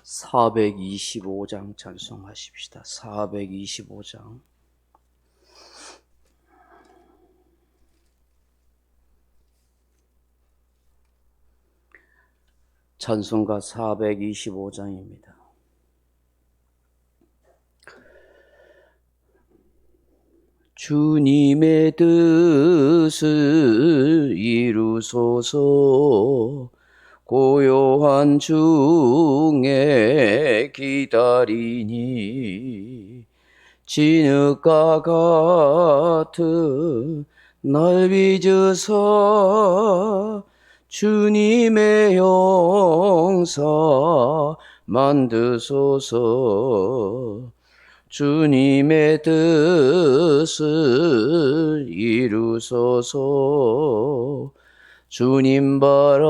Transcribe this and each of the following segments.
425장 찬송하십시다. 425장. 찬송가 425장입니다. 주님의 뜻을 이루소서. 고요한 중에 기다리니 진흙과 같은 날 빚으사 주님의 용사 만드소서. 주님의 뜻을 이루소서. 주님 발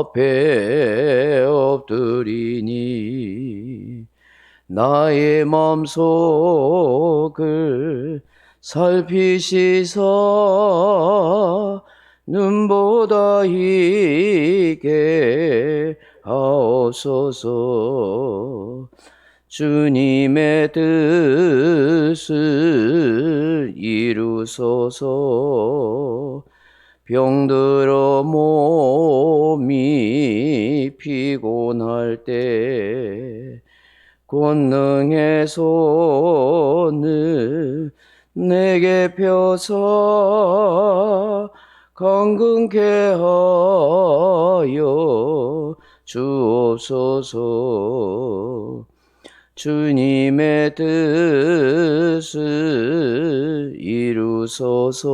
앞에 엎드리니 나의 맘속을 살피시사 눈보다 희게 하옵소서. 주님의 뜻을 이루소서. 병들어 몸이 피곤할 때 권능의 손을 내게 펴서 강건케 하여 주옵소서. 주님의 뜻을 이루소서.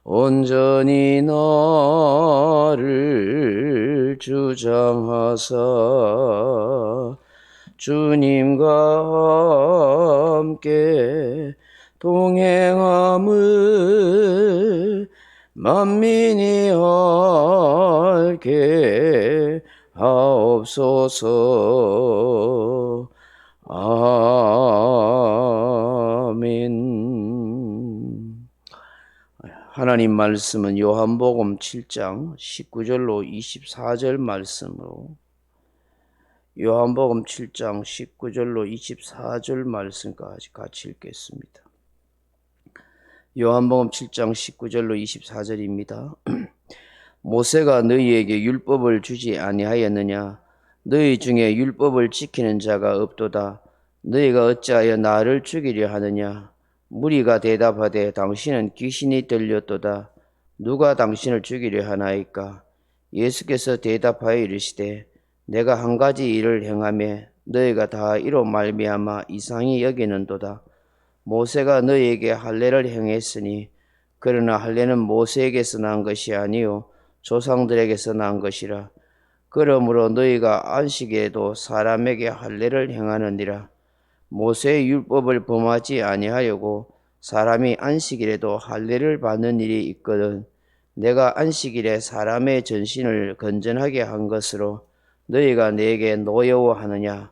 온전히 나를 주장하사 주님과 함께 동행함을 만민이 알게 하옵소서. 아멘. 하나님 말씀은 요한복음 7장 19절로 24절 말씀으로, 요한복음 7장 19절로 24절 말씀까지 같이 읽겠습니다. 요한복음 7장 19절로 24절입니다. 모세가 너희에게 율법을 주지 아니하였느냐? 너희 중에 율법을 지키는 자가 없도다. 너희가 어찌하여 나를 죽이려 하느냐? 무리가 대답하되 당신은 귀신이 들렸도다. 누가 당신을 죽이려 하나이까? 예수께서 대답하여 이르시되 내가 한 가지 일을 행하며 너희가 다 이로 말미암아 이상히 여기는도다. 모세가 너희에게 할례를 행했으니 그러나 할례는 모세에게서 난 것이 아니요 조상들에게서 난 것이라. 그러므로 너희가 안식에도 사람에게 할례를 행하느니라. 모세의 율법을 범하지 아니하려고 사람이 안식일에도 할례를 받는 일이 있거든. 내가 안식일에 사람의 전신을 건전하게 한 것으로 너희가 내게 노여워하느냐?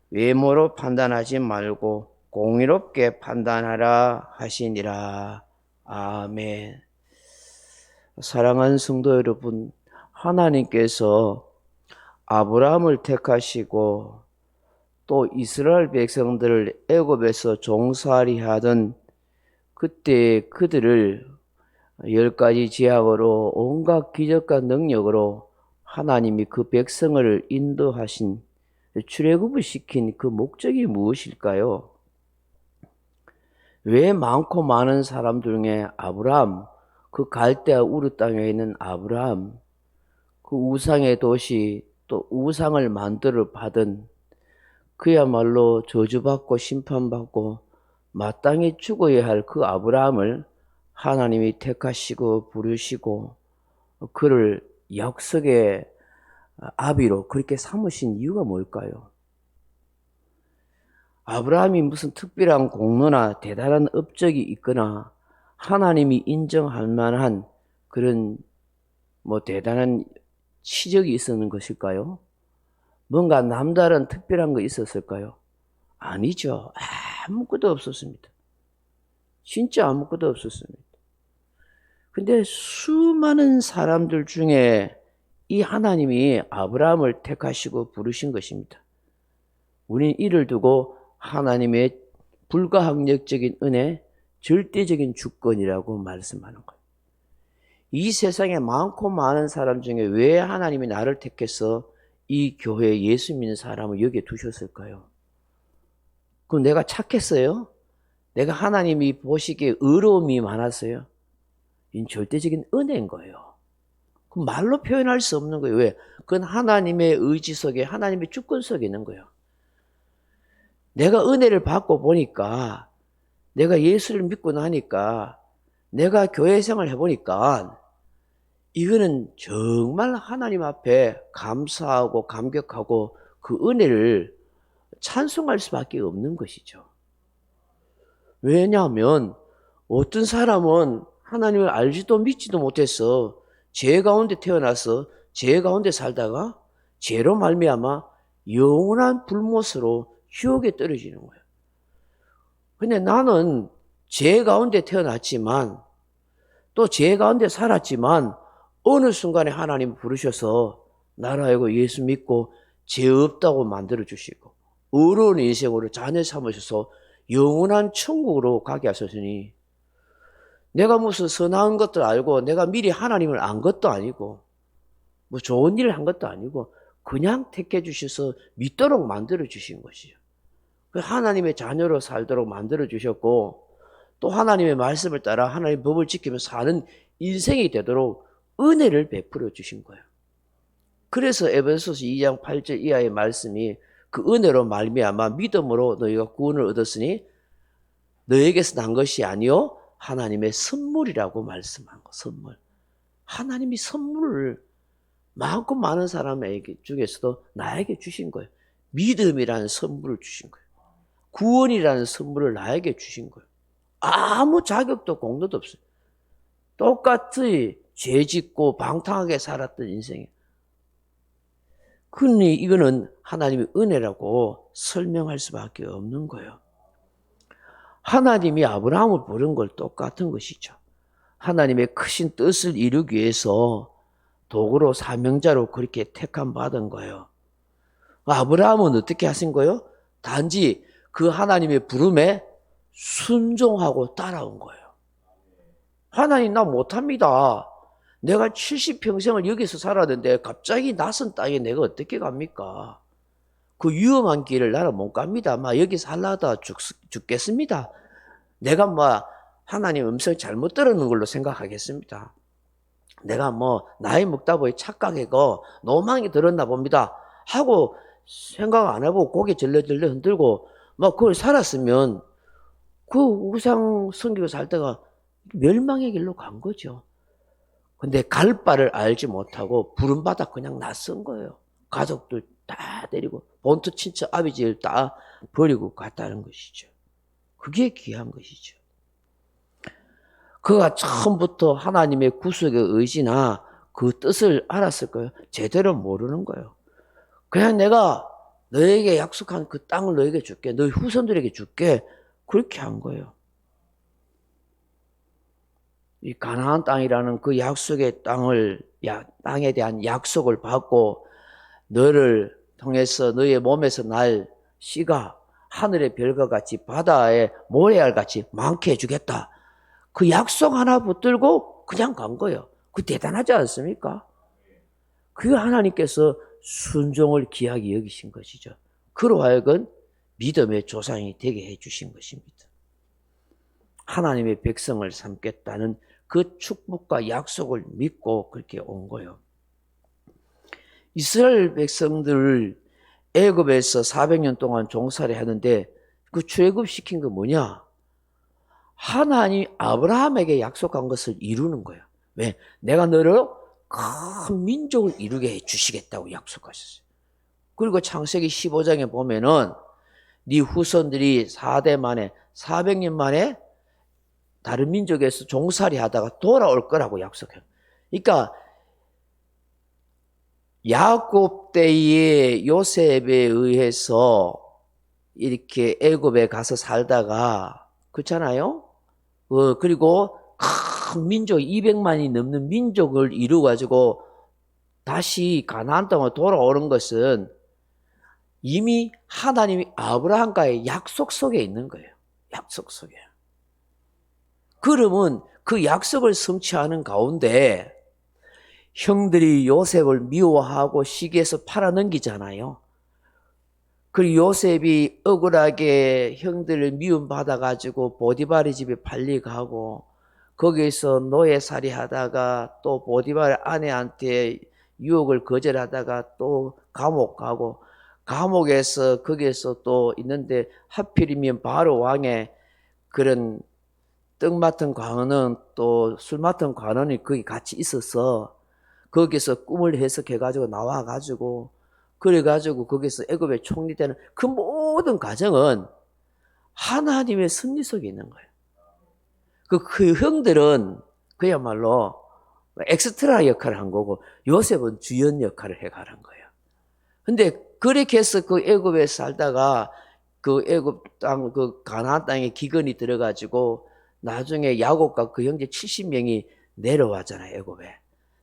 외모로 판단하지 말고 공의롭게 판단하라 하시니라. 아멘. 사랑하는 성도 여러분, 하나님께서 아브라함을 택하시고 또 이스라엘 백성들을 애굽에서 종살이 하던 그때 그들을 10가지 제약으로 온갖 기적과 능력으로 하나님이 그 백성을 인도하신, 출애굽을 시킨 그 목적이 무엇일까요? 왜 많고 많은 사람들 중에 아브라함, 그 갈대아 우르 땅에 있는 아브라함, 그 우상의 도시, 또 우상을 만들어 받은 그야말로 저주받고 심판받고 마땅히 죽어야 할 그 아브라함을 하나님이 택하시고 부르시고 그를 약속의 아비로 그렇게 삼으신 이유가 뭘까요? 아브라함이 무슨 특별한 공로나 대단한 업적이 있거나 하나님이 인정할 만한 그런 대단한 치적이 있었는 것일까요? 뭔가 남다른 특별한 거 있었을까요? 아니죠. 아무것도 없었습니다. 진짜 아무것도 없었습니다. 근데 수많은 사람들 중에 이 하나님이 아브라함을 택하시고 부르신 것입니다. 우리는 이를 두고 하나님의 불가항력적인 은혜, 절대적인 주권이라고 말씀하는 거예요. 이 세상에 많고 많은 사람 중에 왜 하나님이 나를 택해서 이 교회에 예수 믿는 사람을 여기에 두셨을까요? 그럼 내가 착했어요? 내가 하나님이 보시기에 의로움이 많았어요? 이건 절대적인 은혜인 거예요. 그럼 말로 표현할 수 없는 거예요. 왜? 그건 하나님의 의지 속에, 하나님의 주권 속에 있는 거예요. 내가 은혜를 받고 보니까, 내가 예수를 믿고 나니까, 내가 교회 생활을 해보니까, 이거는 정말 하나님 앞에 감사하고 감격하고 그 은혜를 찬송할 수밖에 없는 것이죠. 왜냐하면 어떤 사람은 하나님을 알지도 믿지도 못해서 죄 가운데 태어나서 죄 가운데 살다가 죄로 말미암아 영원한 불못으로 지옥에 떨어지는 거예요. 근데 나는 죄 가운데 태어났지만 또 죄 가운데 살았지만 어느 순간에 하나님 부르셔서 나를 알고 예수 믿고 죄 없다고 만들어 주시고 의로운 인생으로 자녀 삼으셔서 영원한 천국으로 가게 하셨으니 내가 무슨 선한 것들 알고 내가 미리 하나님을 안 것도 아니고 뭐 좋은 일을 한 것도 아니고 그냥 택해 주셔서 믿도록 만들어 주신 것이죠. 하나님의 자녀로 살도록 만들어 주셨고 또 하나님의 말씀을 따라 하나님의 법을 지키며 사는 인생이 되도록 은혜를 베풀어 주신 거예요. 그래서 에베소서 2장 8절 이하의 말씀이 그 은혜로 말미암아 믿음으로 너희가 구원을 얻었으니 너희에게서 난 것이 아니요 하나님의 선물이라고 말씀한 거. 선물. 하나님이 선물을 많고 많은 사람에게 중에서도 나에게 주신 거예요. 믿음이라는 선물을 주신 거예요. 구원이라는 선물을 나에게 주신 거예요. 아무 자격도 공로도 없어요. 똑같이 죄 짓고 방탕하게 살았던 인생이에요. 그러니 이거는 하나님의 은혜라고 설명할 수밖에 없는 거예요. 하나님이 아브라함을 부른 걸 똑같은 것이죠. 하나님의 크신 뜻을 이루기 위해서 도구로 사명자로 그렇게 택함 받은 거예요. 아브라함은 어떻게 하신 거예요? 단지 그 하나님의 부름에 순종하고 따라온 거예요. 하나님 나 못합니다. 내가 70평생을 여기서 살았는데 갑자기 낯선 땅에 내가 어떻게 갑니까? 그 위험한 길을 나는 못 갑니다. 여기 살라다 죽겠습니다. 내가 하나님 음성 잘못 들었는 걸로 생각하겠습니다. 내가 나이 먹다 보니 착각하고 노망이 들었나 봅니다. 하고 생각 안 해보고 고개 절레절레 흔들고 그걸 살았으면 그 우상 섬기고 살다가 멸망의 길로 간 거죠. 근데 갈 바를 알지 못하고 부름받아 그냥 낯선 거예요. 가족들 다 데리고 본토 친척 아비지를 다 버리고 갔다는 것이죠. 그게 귀한 것이죠. 그가 처음부터 하나님의 구속의 의지나 그 뜻을 알았을 거예요. 제대로 모르는 거예요. 그냥 내가 너에게 약속한 그 땅을 너에게 줄게. 너희 후손들에게 줄게. 그렇게 한 거예요. 이 가나안 땅이라는 그 약속의 땅에 대한 약속을 받고 너를 통해서 너의 몸에서 날 씨가 하늘의 별과 같이 바다의 모래알 같이 많게 해주겠다. 그 약속 하나 붙들고 그냥 간 거예요. 그 대단하지 않습니까? 그 하나님께서 순종을 귀하게 여기신 것이죠. 그로 하여금 믿음의 조상이 되게 해주신 것입니다. 하나님의 백성을 삼겠다는 그 축복과 약속을 믿고 그렇게 온 거예요. 이스라엘 백성들을 애굽에서 400년 동안 종살이 하는데 그 출애굽시킨 거 뭐냐? 하나님 아브라함에게 약속한 것을 이루는 거예요. 왜? 내가 너를 큰 민족을 이루게 해 주시겠다고 약속하셨어요. 그리고 창세기 15장에 보면은 네 후손들이 4대 만에 400년 만에 다른 민족에서 종살이 하다가 돌아올 거라고 약속해요. 그러니까 야곱 때에 요셉에 의해서 이렇게 애굽에 가서 살다가 그렇잖아요. 그리고 큰 민족 200만이 넘는 민족을 이루어가지고 다시 가나안 땅으로 돌아오는 것은 이미 하나님이 아브라함과의 약속 속에 있는 거예요. 약속 속에. 그러면 그 약속을 성취하는 가운데 형들이 요셉을 미워하고 시기해서 팔아넘기잖아요. 그리고 요셉이 억울하게 형들을 미움받아가지고 보디발의 집에 팔려가고 거기서 노예살이 하다가 또 보디발 아내한테 유혹을 거절하다가 또 감옥 가고 감옥에서 거기에서 또 있는데 하필이면 바로 왕의 그런 떡 맡은 관원은 또 술 맡은 관원이 거기 같이 있어서 거기서 꿈을 해석해가지고 나와가지고 그래가지고 거기서 애굽의 총리 되는 그 모든 과정은 하나님의 섭리 속에 있는 거예요. 그 형들은 그야말로 엑스트라 역할을 한 거고 요셉은 주연 역할을 해가는 거예요. 근데 그렇게 해서 그 애굽에 살다가 그 애굽 땅, 그 가나안 땅에 기근이 들어가지고 나중에 야곱과 그 형제 70명이 내려왔잖아요, 애굽에.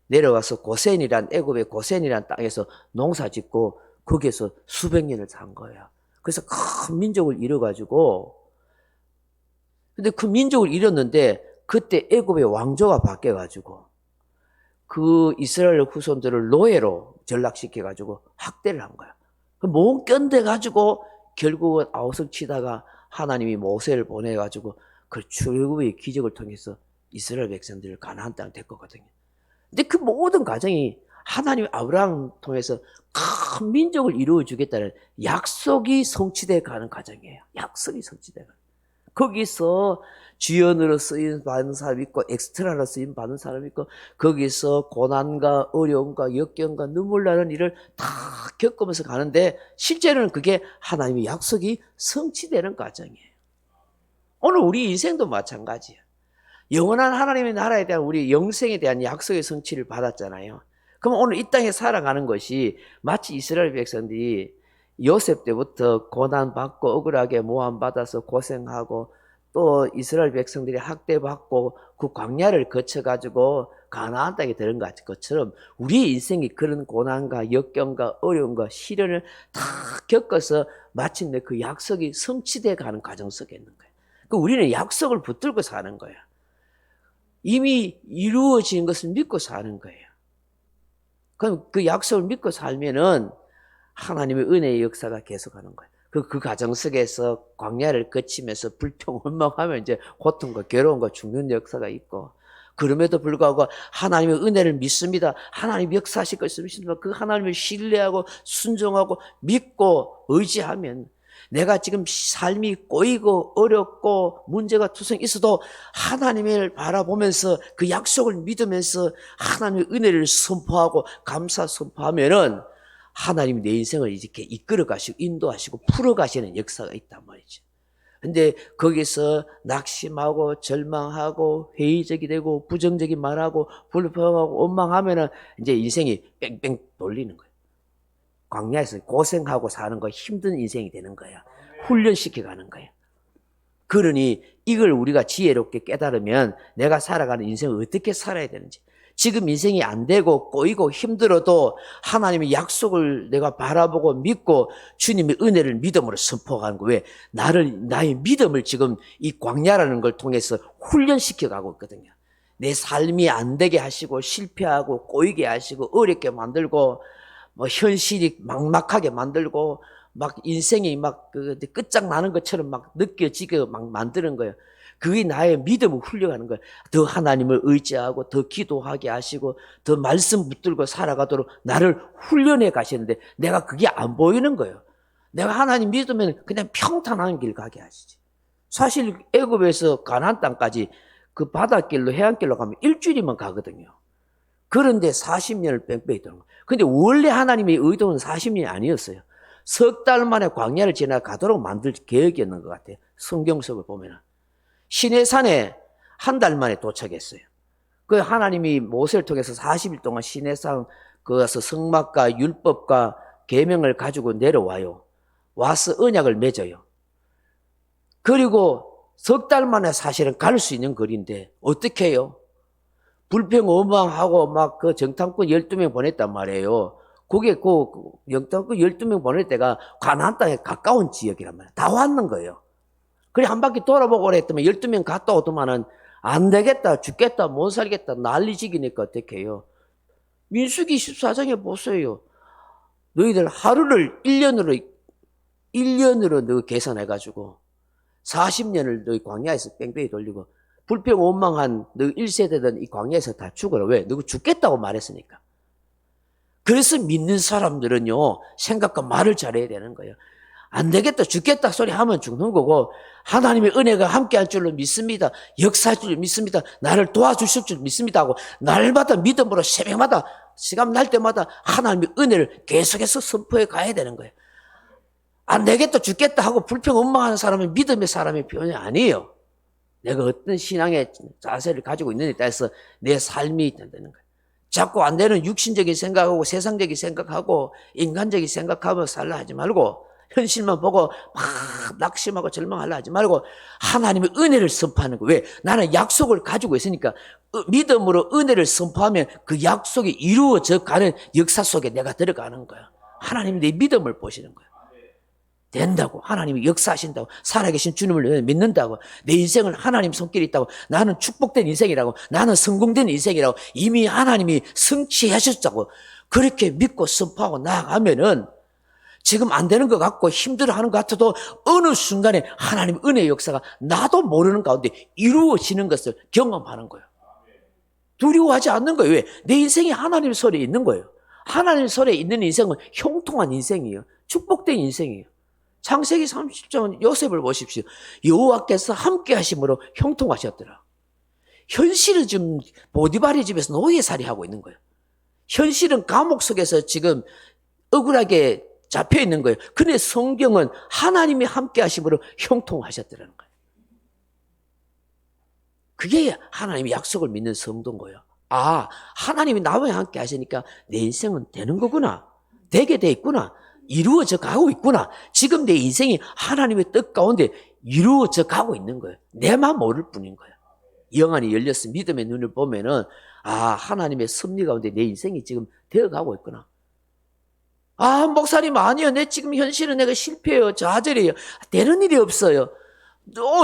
내려와서 고센이란 애굽의 고센이란 땅에서 농사 짓고 거기에서 수백 년을 산 거예요. 그래서 큰 민족을 이뤄가지고 근데 그 민족을 잃었는데 그때 애굽의 왕조가 바뀌어가지고 그 이스라엘 후손들을 노예로 전락시켜가지고 학대를 한 거야. 못 견뎌가지고 결국은 아우성 치다가 하나님이 모세를 보내가지고 그 출애굽의 기적을 통해서 이스라엘 백성들을 가나안 땅 데리거든요. 근데 그 모든 과정이 하나님 아브라함을 통해서 큰 민족을 이루어주겠다는 약속이 성취되어 가는 과정이에요. 약속이 성취되어 가는. 거기서 주연으로 쓰임 받는 사람이 있고 엑스트라로 쓰임 받는 사람이 있고 거기서 고난과 어려움과 역경과 눈물 나는 일을 다 겪으면서 가는데 실제로는 그게 하나님의 약속이 성취되는 과정이에요. 오늘 우리 인생도 마찬가지예요. 영원한 하나님의 나라에 대한 우리 영생에 대한 약속의 성취를 받았잖아요. 그럼 오늘 이 땅에 살아가는 것이 마치 이스라엘 백성들이 요셉 때부터 고난받고 억울하게 모함받아서 고생하고 또 이스라엘 백성들이 학대받고 그 광야를 거쳐가지고 가나안 땅에 들은 것처럼 우리의 인생이 그런 고난과 역경과 어려움과 시련을 다 겪어서 마침내 그 약속이 성취되어 가는 과정 속에 있는 거예요. 그러니까 우리는 약속을 붙들고 사는 거예요. 이미 이루어진 것을 믿고 사는 거예요. 그럼 그 약속을 믿고 살면은 하나님의 은혜의 역사가 계속하는 거예요. 그 과정 속에서 광야를 거치면서 불평원망하면 이제 고통과 괴로움과 죽는 역사가 있고 그럼에도 불구하고 하나님의 은혜를 믿습니다. 하나님 역사하실 것을 믿습니다. 그 하나님을 신뢰하고 순종하고 믿고 의지하면 내가 지금 삶이 꼬이고 어렵고 문제가 투성이 있어도 하나님을 바라보면서 그 약속을 믿으면서 하나님의 은혜를 선포하고 감사 선포하면은 하나님이 내 인생을 이렇게 이끌어 가시고 인도하시고 풀어 가시는 역사가 있단 말이죠. 근데 거기서 낙심하고 절망하고 회의적이 되고 부정적인 말하고 불평하고 원망하면은 이제 인생이 뺑뺑 돌리는 거예요. 광야에서 고생하고 사는 거 힘든 인생이 되는 거야. 훈련시켜 가는 거예요. 그러니 이걸 우리가 지혜롭게 깨달으면 내가 살아가는 인생을 어떻게 살아야 되는지 지금 인생이 안 되고 꼬이고 힘들어도 하나님의 약속을 내가 바라보고 믿고 주님의 은혜를 믿음으로 선포하는 거예요. 왜? 나의 믿음을 지금 이 광야라는 걸 통해서 훈련시켜 가고 있거든요. 내 삶이 안 되게 하시고 실패하고 꼬이게 하시고 어렵게 만들고 뭐 현실이 막막하게 만들고 막 인생이 막 끝장나는 것처럼 막 느껴지게 막 만드는 거예요. 그게 나의 믿음을 훈련하는 거예요. 더 하나님을 의지하고 더 기도하게 하시고 더 말씀 붙들고 살아가도록 나를 훈련해 가시는데 내가 그게 안 보이는 거예요. 내가 하나님 믿으면 그냥 평탄한 길 가게 하시지. 사실 애굽에서 가나안 땅까지 그 바닷길로 해안길로 가면 일주일이면 가거든요. 그런데 40년을 뺑뺑이 도는 거예요. 근데 원래 하나님의 의도는 40년이 아니었어요. 석 달 만에 광야를 지나가도록 만들 계획이었는 것 같아요. 성경석을 보면은. 시내산에 한 달 만에 도착했어요. 그 하나님이 모세를 통해서 40일 동안 시내산 거기서 성막과 율법과 계명을 가지고 내려와요. 와서 언약을 맺어요. 그리고 석 달 만에 사실은 갈 수 있는 거리인데 어떻게 해요? 불평원망하고 막 그 정탐꾼 12명 보냈단 말이에요. 그게 그 정탐꾼 12명 보낼 때가 가나안 땅에 가까운 지역이란 말이에요. 다 왔는 거예요. 그래 한 바퀴 돌아보고 그랬더니 12명 갔다 오더만은 안 되겠다, 죽겠다, 못 살겠다, 난리지기니까 어떻게 해요? 민수기 14장에 보세요. 너희들 하루를 1년으로 너 계산해가지고 40년을 너희 광야에서 뺑뺑이 돌리고 불평원망한 너 1세대든 이 광야에서 다 죽어라. 왜? 너 죽겠다고 말했으니까. 그래서 믿는 사람들은요, 생각과 말을 잘해야 되는 거예요. 안 되겠다, 죽겠다 소리 하면 죽는 거고, 하나님의 은혜가 함께할 줄로 믿습니다. 역사할 줄로 믿습니다. 나를 도와주실 줄 믿습니다 하고, 날마다 믿음으로 새벽마다, 시간 날 때마다 하나님의 은혜를 계속해서 선포해 가야 되는 거예요. 안 되겠다, 죽겠다 하고 불평원망하는 사람은 믿음의 사람의 표현이 아니에요. 내가 어떤 신앙의 자세를 가지고 있느냐에 따라서 내 삶이 된다는 거예요. 자꾸 안 되는 육신적인 생각하고 세상적인 생각하고 인간적인 생각하며 살라 하지 말고 현실만 보고 막 낙심하고 절망하려 하지 말고 하나님의 은혜를 선포하는 거예요. 왜? 나는 약속을 가지고 있으니까 믿음으로 은혜를 선포하면 그 약속이 이루어져 가는 역사 속에 내가 들어가는 거야. 하나님이 내 믿음을 보시는 거야. 된다고. 하나님이 역사하신다고. 살아계신 주님을 믿는다고. 내 인생은 하나님 손길이 있다고. 나는 축복된 인생이라고. 나는 성공된 인생이라고. 이미 하나님이 성취하셨다고. 그렇게 믿고 선포하고 나아가면은 지금 안 되는 것 같고 힘들어하는 것 같아도 어느 순간에 하나님 은혜의 역사가 나도 모르는 가운데 이루어지는 것을 경험하는 거예요. 두려워하지 않는 거예요. 왜? 내 인생이 하나님의 손에 있는 거예요. 하나님의 손에 있는 인생은 형통한 인생이에요. 축복된 인생이에요. 창세기 30장 요셉을 보십시오. 여호와께서 함께 하심으로 형통하셨더라. 현실은 지금 보디발의 집에서 노예살이 하고 있는 거예요. 현실은 감옥 속에서 지금 억울하게 잡혀 있는 거예요. 근데 성경은 하나님이 함께 하심으로 형통하셨더라는 거예요. 그게 하나님의 약속을 믿는 성도인 거예요. 아, 하나님이 나와 함께 하시니까 내 인생은 되는 거구나. 되게 돼 있구나. 이루어져 가고 있구나. 지금 내 인생이 하나님의 뜻 가운데 이루어져 가고 있는 거예요. 내만 모를 뿐인 거예요. 영안이 열렸어. 믿음의 눈을 보면은 아, 하나님의 섭리 가운데 내 인생이 지금 되어가고 있구나. 아, 목사님 아니요. 내 지금 현실은 내가 실패해요. 좌절해요. 되는 일이 없어요.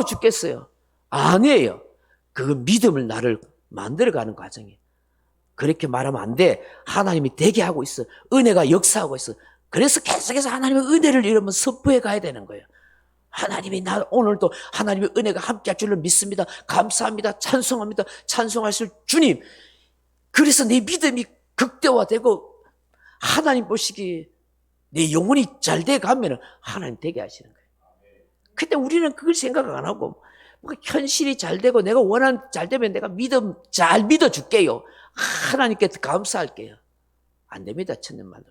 죽겠어요. 아니에요. 그 믿음을 나를 만들어가는 과정이에요. 그렇게 말하면 안 돼. 하나님이 되게 하고 있어. 은혜가 역사하고 있어. 그래서 계속해서 하나님의 은혜를 이러면 선포해 가야 되는 거예요. 하나님이 나 오늘도 하나님의 은혜가 함께 할 줄로 믿습니다. 감사합니다. 찬송합니다. 찬송하실 주님. 그래서 내 믿음이 극대화되고 하나님 보시기에 내 영혼이 잘 돼 가면 하나님 되게 하시는 거예요. 근데 우리는 그걸 생각 안 하고 현실이 잘 되고 내가 원하는 잘 되면 내가 잘 믿어줄게요. 하나님께 감사할게요. 안 됩니다. 천년만도.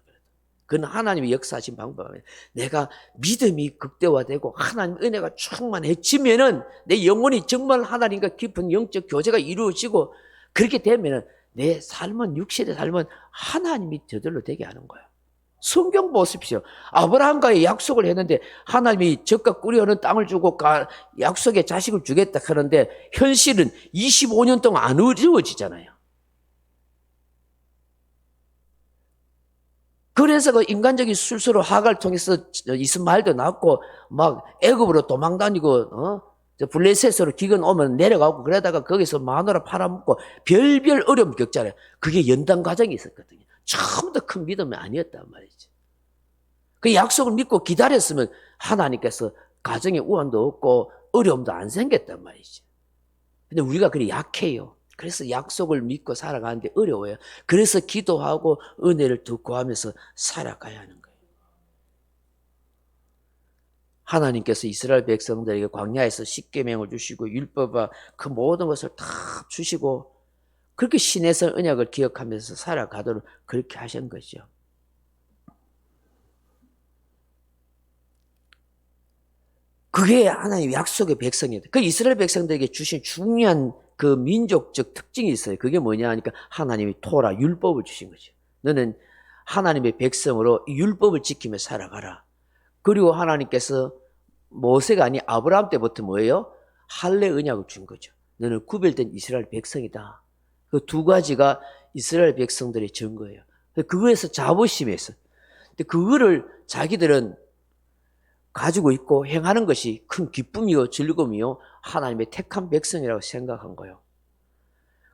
그건 하나님이 역사하신 방법이에요. 내가 믿음이 극대화되고 하나님 은혜가 충만해지면은 내 영혼이 정말 하나님과 깊은 영적 교제가 이루어지고 그렇게 되면은 내 삶은 육신의 삶은 하나님이 저절로 되게 하는 거예요. 성경 보십시오. 아브라함과의 약속을 했는데 하나님이 적과 꿀이 땅을 주고 약속의 자식을 주겠다 하는데 현실은 25년 동안 안 이루어지잖아요. 그래서 그 인간적인 술수로 하가를 통해서 이스마엘도 낳고 막 애굽으로 도망다니고 블레셋으로 기근 오면 내려가고 그러다가 거기서 마누라 팔아먹고 별별 어려움 겪잖아요. 그게 연단 과정이 있었거든요. 처음부터 큰 믿음이 아니었단 말이죠. 그 약속을 믿고 기다렸으면 하나님께서 가정에 우환도 없고 어려움도 안 생겼단 말이죠. 근데 우리가 그리 약해요. 그래서 약속을 믿고 살아가는데 어려워요. 그래서 기도하고 은혜를 더 구하면서 살아가야 하는 거예요. 하나님께서 이스라엘 백성들에게 광야에서 십계명을 주시고 율법과 그 모든 것을 다 주시고 그렇게 신에서 언약을 기억하면서 살아가도록 그렇게 하신 거죠. 그게 하나님의 약속의 백성이었다. 그 이스라엘 백성들에게 주신 중요한 그 민족적 특징이 있어요. 그게 뭐냐 하니까 하나님이 토라, 율법을 주신 거죠. 너는 하나님의 백성으로 율법을 지키며 살아가라. 그리고 하나님께서 모세가 아닌 아브라함 때부터 뭐예요? 할례 언약을 준 거죠. 너는 구별된 이스라엘 백성이다. 그 두 가지가 이스라엘 백성들의 증거예요. 그거에서 자부심에서. 근데 그거를 자기들은 가지고 있고 행하는 것이 큰 기쁨이요, 즐거움이요, 하나님의 택한 백성이라고 생각한 거예요.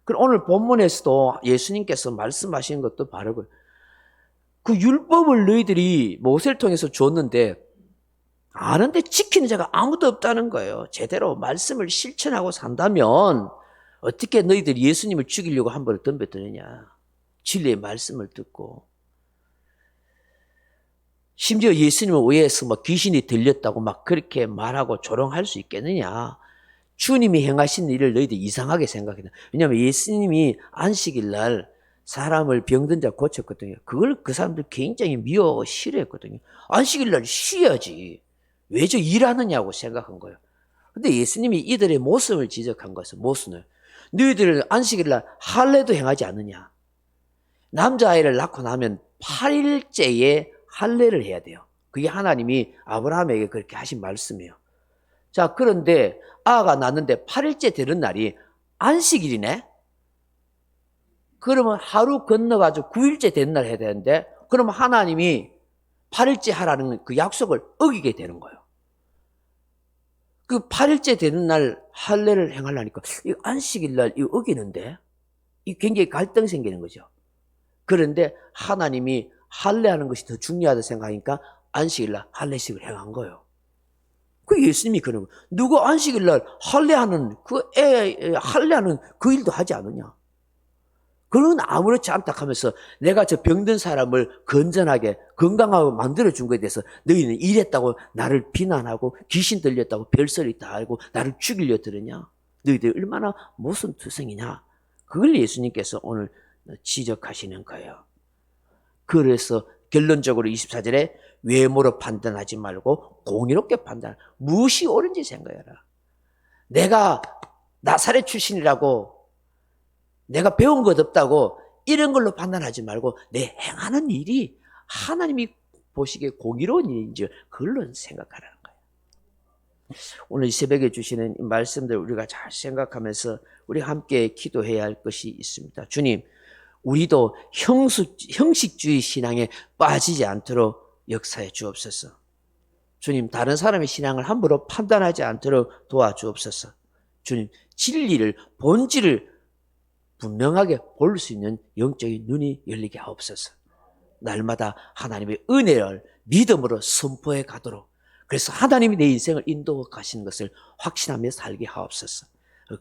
그럼 오늘 본문에서도 예수님께서 말씀하신 것도 바르고, 그 율법을 너희들이 모세를 통해서 줬는데 아는데 지키는 자가 아무도 없다는 거예요. 제대로 말씀을 실천하고 산다면 어떻게 너희들이 예수님을 죽이려고 한 번을 덤벼드느냐. 진리의 말씀을 듣고. 심지어 예수님을 오해해서 막 귀신이 들렸다고 막 그렇게 말하고 조롱할 수 있겠느냐. 주님이 행하신 일을 너희들이 이상하게 생각했다. 왜냐하면 예수님이 안식일 날 사람을 병든 자 고쳤거든요. 그걸 그 사람들 굉장히 미워하고 싫어했거든요. 안식일 날 쉬어야지. 왜 저 일하느냐고 생각한 거예요. 근데 예수님이 이들의 모습을 지적한 것은 모순을. 너희들 안식일 날 할례도 행하지 않느냐. 남자아이를 낳고 나면 8일째에 할례를 해야 돼요. 그게 하나님이 아브라함에게 그렇게 하신 말씀이에요. 자, 그런데 아가 낳는데 8일째 되는 날이 안식일이네? 그러면 하루 건너가지고 9일째 되는 날 해야 되는데, 그러면 하나님이 8일째 하라는 그 약속을 어기게 되는 거예요. 그 8일째 되는 날 할례를 행하려니까, 이 안식일 날 이거 어기는데? 이 굉장히 갈등 생기는 거죠. 그런데 하나님이 할례하는 것이 더 중요하다 생각하니까 안식일 날 할례식을 행한 거예요. 그 예수님이 그런 거예요. 누가 안식일 날 할례하는 할례하는 그 일도 하지 않느냐? 그건 아무렇지 않다 하면서 내가 저 병든 사람을 건전하게 건강하게 만들어준 것에 대해서 너희는 이랬다고 나를 비난하고 귀신 들렸다고 별소리 다 알고 나를 죽이려 들으냐? 너희들 얼마나 모순투성이냐? 그걸 예수님께서 오늘 지적하시는 거예요. 그래서 결론적으로 24절에 외모로 판단하지 말고 공의롭게 판단하라. 무엇이 옳은지 생각해라. 내가 나사렛 출신이라고 내가 배운 것 없다고 이런 걸로 판단하지 말고 내 행하는 일이 하나님이 보시기에 공의로운 일인지 그걸로 생각하라는 거예요. 오늘 이 새벽에 주시는 이 말씀들 우리가 잘 생각하면서 우리 함께 기도해야 할 것이 있습니다. 주님, 우리도 형식주의 신앙에 빠지지 않도록 역사해 주옵소서. 주님, 다른 사람의 신앙을 함부로 판단하지 않도록 도와주옵소서. 주님, 진리를, 본질을 분명하게 볼 수 있는 영적인 눈이 열리게 하옵소서. 날마다 하나님의 은혜를 믿음으로 선포해 가도록, 그래서 하나님이 내 인생을 인도해 가시는 것을 확신하며 살게 하옵소서.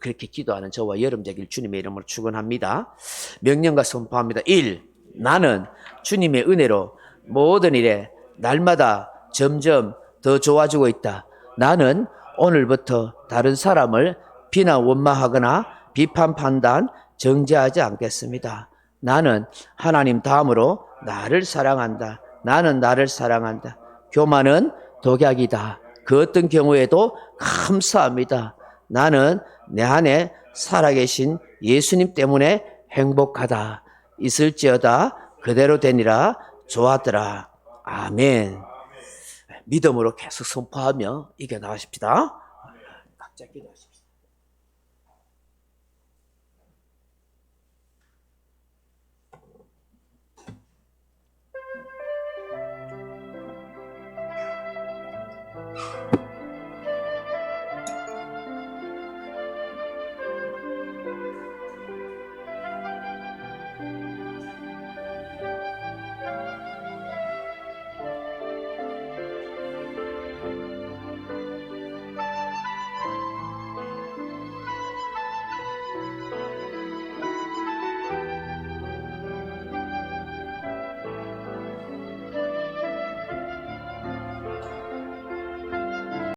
그렇게 기도하는 저와 여러분 되길 주님의 이름으로 축원합니다. 명령과 선포합니다. 1. 나는 주님의 은혜로 모든 일에 날마다 점점 더 좋아지고 있다. 나는 오늘부터 다른 사람을 비난 원망하거나 비판 판단 정죄하지 않겠습니다. 나는 하나님 다음으로 나를 사랑한다. 나는 나를 사랑한다. 교만은 독약이다. 그 어떤 경우에도 감사합니다. 나는 내 안에 살아계신 예수님 때문에 행복하다. 있을지어다 그대로 되니라. 좋았더라. 아멘. 믿음으로 계속 선포하며 이겨나가십시다. 각자 기도하십시다.